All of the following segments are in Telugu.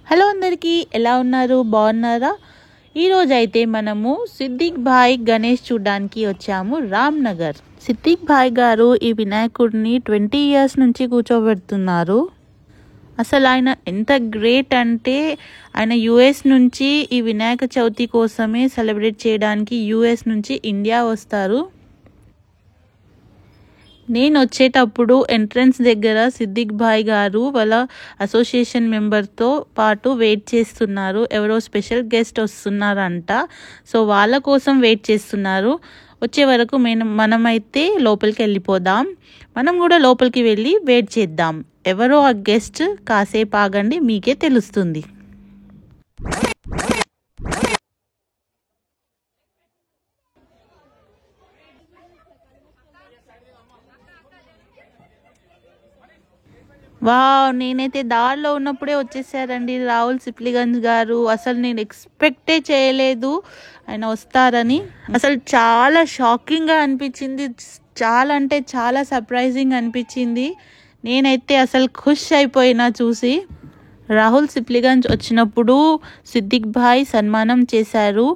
హలో అందరికీ, ఎలా ఉన్నారు? బాగున్నారా? ఈరోజు అయితే మనము సిద్దిక్ భాయ్ గణేష్ చూడడానికి వచ్చాము రామ్నగర్. సిద్దిక్ భాయ్ గారు ఈ వినాయకుడిని 20 years నుంచి కూర్చోబెడుతున్నారు. అసలు ఆయన ఎంత గ్రేట్ అంటే ఆయన యుఎస్ నుంచి ఈ వినాయక చవితి కోసమే సెలబ్రేట్ చేయడానికి యుఎస్ నుంచి ఇండియా వస్తారు. నేను వచ్చేటప్పుడు ఎంట్రన్స్ దగ్గర సిద్దిక్ భాయ్ గారు వాళ్ళ అసోసియేషన్ మెంబర్తో పాటు వెయిట్ చేస్తున్నారు. ఎవరో స్పెషల్ గెస్ట్ వస్తున్నారంట, సో వాళ్ళ కోసం వెయిట్ చేస్తున్నారు. వచ్చే వరకు మనమైతే లోపలికి వెళ్ళిపోదాం. మనం కూడా లోపలికి వెళ్ళి వెయిట్ చేద్దాం. ఎవరో ఆ గెస్ట్, కాసేపు ఆగండి, మీకే తెలుస్తుంది. నేనైతే దారిలో ఉన్నప్పుడే వచ్చేసారండి రాహుల్ సిప్లిగంజ్ గారు. అసలు నేను ఎక్స్పెక్టే చేయలేదు ఆయన వస్తారని. అసలు చాలా షాకింగ్గా అనిపించింది, చాలా అంటే చాలా సర్ప్రైజింగ్ అనిపించింది. నేనైతే అసలు ఖుష్ అయిపోయినా చూసి. రాహుల్ సిప్లిగంజ్ వచ్చినప్పుడు సిద్దిక్ భాయ్ సన్మానం చేశారు.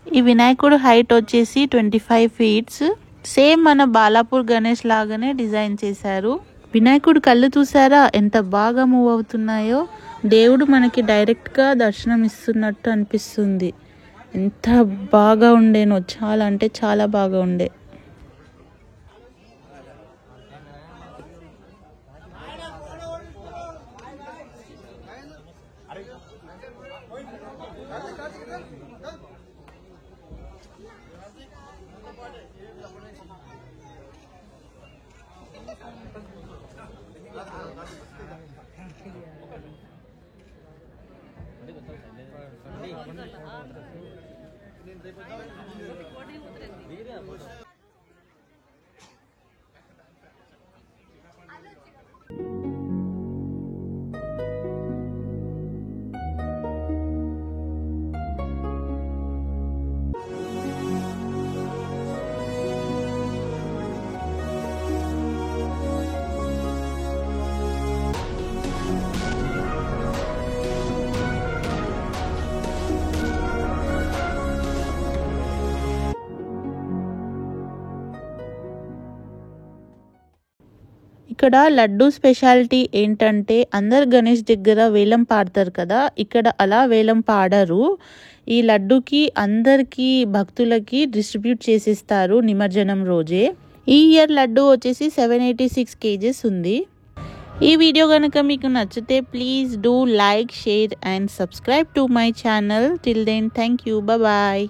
ఈ వినాయకుడు హైట్ వచ్చేసి 25 feet. సేమ్ మన బాలాపూర్ గణేష్ లాగానే డిజైన్ చేశారు. వినాయకుడు కళ్ళు చూసారా ఎంత బాగా మూవ్ అవుతున్నాయో. దేవుడు మనకి డైరెక్ట్గా దర్శనం ఇస్తున్నట్టు అనిపిస్తుంది. ఎంత బాగా ఉండేనో, చాలా అంటే చాలా బాగా ఉండే. ఇక్కడ లడ్డు స్పెషాలిటీ ఏంటంటే అందరు గణేష్ దగ్గర వేలం పాడతారు కదా, ఇక్కడ అలా వేలం పాడరు. ఈ లడ్డుకి అందరికీ భక్తులకి డిస్ట్రిబ్యూట్ చేసేస్తారు నిమజ్జనం రోజే. ఈ ఇయర్ లడ్డు వచ్చేసి 786 kgs ఉంది. ఈ వీడియో కనుక మీకు నచ్చితే please do like, share and subscribe to my channel. Till then thank you, bye.